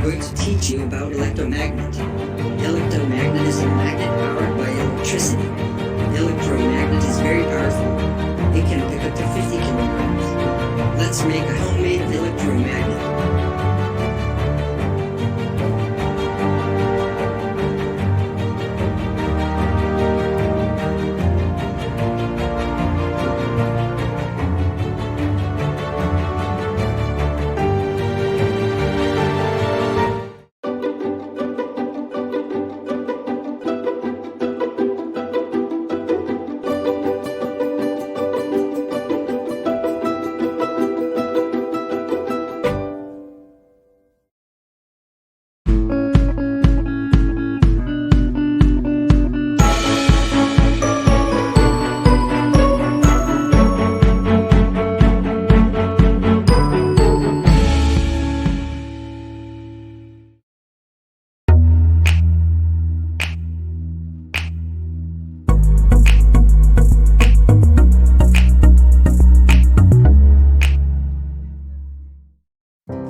going to teach you about electromagnet. Electromagnet is a magnet powered by electricity. Electromagnet is very powerful. It can pick up to 50 kilograms. Let's make a homemade electromagnet.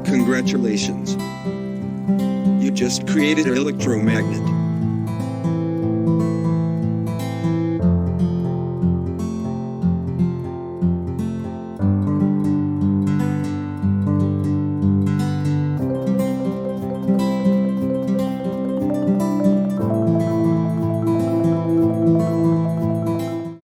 Congratulations! You just created an electromagnet.